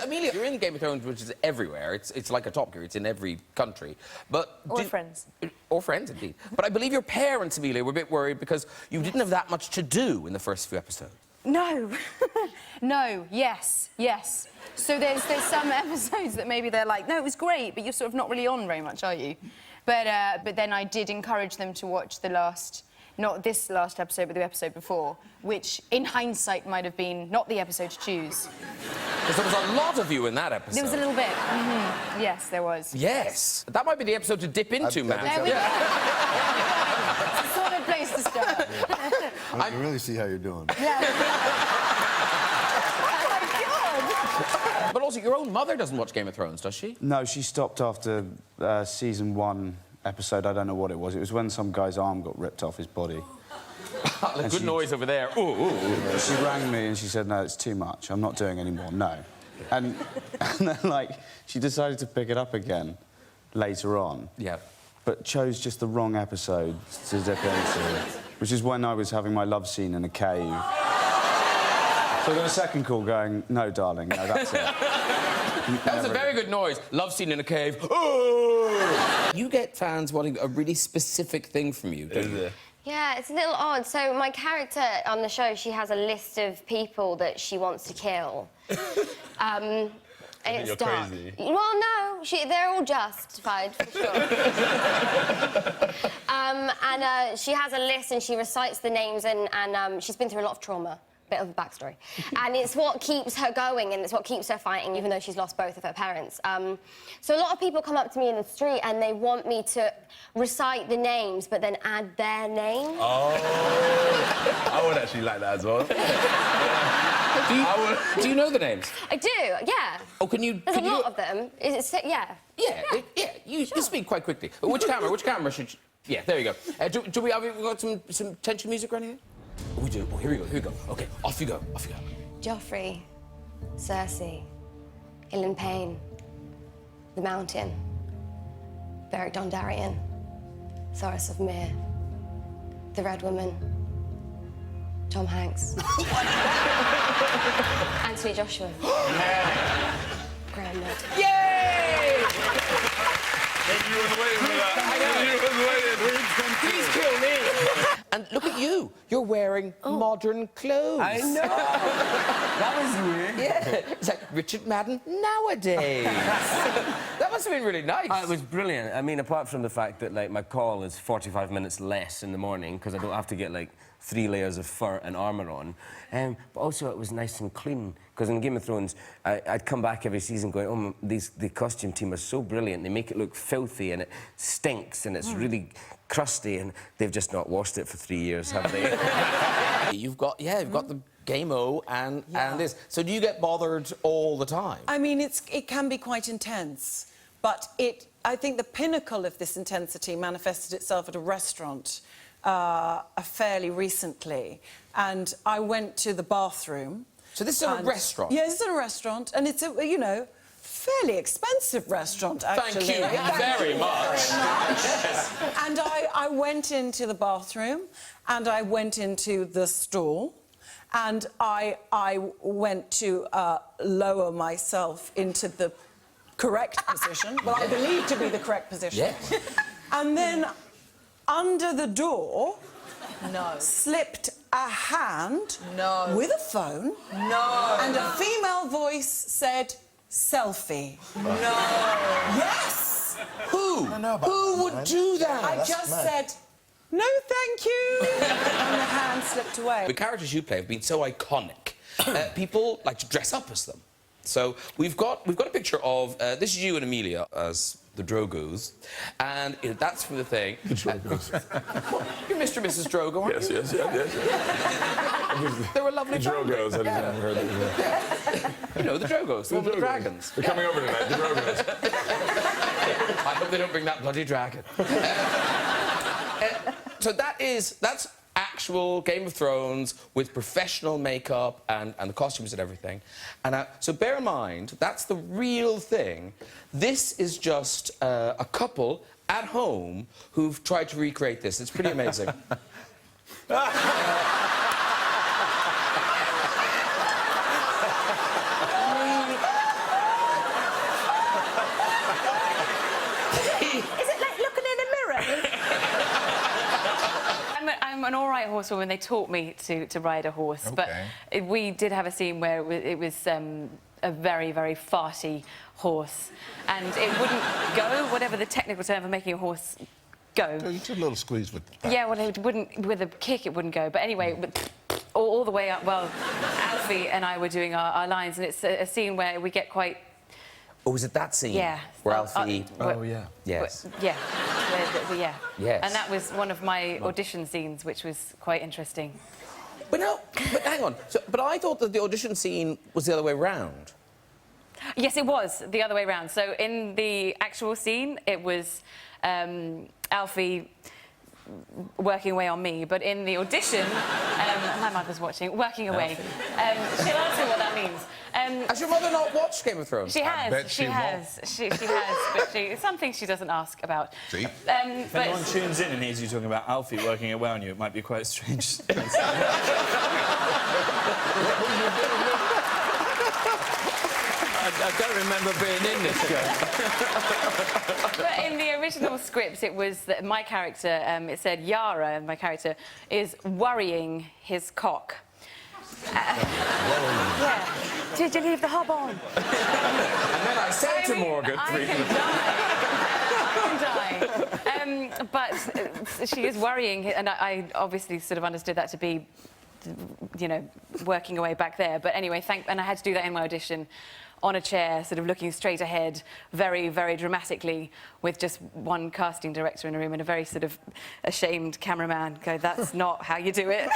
Amelia, you're in Game of Thrones, which is everywhere. It's like a Top Gear. It's in every country. But or Friends. Or Friends, indeed. But I believe your parents, Amelia, were a bit worried because you didn't have that much to do in the first few episodes. No. No, yes. So there's some episodes that maybe they're like, no, it was great, but you're sort of not really on very much, are you? But then I did encourage them to watch the last... Not this last episode, but the episode before, which, in hindsight, might have been not the episode to choose. Because there was a lot of you in that episode. There was a little bit. Mm-hmm. Yes, there was. Yes. That might be the episode to dip into, Matt. There we go. It's a solid place to start. I can really see how you're doing. Yeah. But also, your own mother doesn't watch Game of Thrones, does she? No, she stopped after season 1 episode. I don't know what it was. It was when some guy's arm got ripped off his body. Good noise over there. Ooh. She rang me and she said, no, it's too much. I'm not doing any more, no. And then, like, she decided to pick it up again later on. Yeah. But chose just the wrong episode to dip into, which is when I was having my love scene in a cave. So I got a second call going, no, darling, no, that's it. That was a very good noise. Love scene in a cave. Oh! You get fans wanting a really specific thing from you, don't you? Yeah, it's a little odd. So my character on the show, she has a list of people that she wants to kill. And it's you're dark. crazy. Well, no, they're all justified, for sure. She has a list and she recites the names and she's been through a lot of trauma. Bit of a backstory. And it's what keeps her going and it's what keeps her fighting, even though she's lost both of her parents. So a lot of people come up to me in the street and they want me to recite the names, but then add their name. Oh, I would actually like that as well. Do you know the names? I do, yeah. Oh, can you... There's a lot of them. Yeah. Yeah. You speak quite quickly. Which camera should... Yeah, there you go. Do we have we got some tension music or anything? Oh, we do. Oh, here we go. OK, off you go. Joffrey, Cersei, Ilan Payne, The Mountain, Beric Dondarrion, Thoros of Myr, The Red Woman, Tom Hanks, Anthony Joshua, Graham Norton. Yay! You was waiting for that. Please kill me. And look at you. You're wearing modern clothes. I know. That was weird. Yeah. It's like Richard Madden nowadays. That must have been really nice. It was brilliant. I mean, apart from the fact that, like, my call is 45 minutes less in the morning because I don't have to get, like, 3 layers of fur and armour on. But also it was nice and clean, because in Game of Thrones, I'd come back every season going, oh, the costume team are so brilliant. They make it look filthy and it stinks and it's really crusty, and they've just not washed it for 3 years, have they? You've got the game-o and this. So do you get bothered all the time? I mean, it can be quite intense, but I think the pinnacle of this intensity manifested itself at a restaurant fairly recently, and I went to the bathroom. So this is a restaurant? Yeah, this is a restaurant, and it's a, you know, fairly expensive restaurant, actually. Thank you very much. And I went into the bathroom, and I went into the stall, and I went to lower myself into the correct position, what I believe to be the correct position. Yes. And then under the door slipped a hand with a phone. And a female voice said, selfie. Yes! Who? Who would do that? I just said, no, thank you. And the hand slipped away. The characters you play have been so iconic. People like to dress up as them. So we've got a picture of this is you and Amelia as the Drogos, and that's from the thing. The Drogos. You're Mr. and Mrs. Drogo, aren't you? Yes. They were lovely. The Drogos. I didn't heard it. You know, the Drogos, the dragons. They're coming over tonight. The Drogos. I hope they don't bring that bloody dragon. So that's actual Game of Thrones with professional makeup and the costumes and everything. And so bear in mind, that's the real thing. This is just a couple at home who've tried to recreate this. It's pretty amazing. horsewoman. They taught me to ride a horse. Okay. But we did have a scene where it was a very, very farty horse. And it wouldn't go, whatever the technical term for making a horse go. So you did a little squeeze with that. Yeah, well, it wouldn't, with a kick, it wouldn't go. But anyway, all the way up, well, Alfie and I were doing our lines, and it's a scene where we get quite... Oh, was it that scene? Yeah. Where Alfie... Oh, yeah. Yes. Yeah. Yeah. Yes. And that was one of my audition scenes, which was quite interesting. But no, but hang on. But I thought that the audition scene was the other way round. Yes, it was the other way around. So in the actual scene, it was Alfie working away on me, but in the audition, my mother's watching, working away. She'll ask me what that means. Has your mother not watched Game of Thrones? She has. bet she has. She has. But some things she doesn't ask about. See? If anyone tunes in and hears you talking about Alfie working away on you, it might be quite strange. I don't remember being in this show. But in the original script, it was that my character, it said Yara, my character, is worrying his cock. Yeah. Did you leave the hob on? And then I said to Morgan... I can die. But she is worrying, and I obviously sort of understood that to be, you know, working away back there. But anyway, and I had to do that in my audition on a chair, sort of looking straight ahead, very, very dramatically, with just one casting director in a room and a very sort of ashamed cameraman go, that's not how you do it.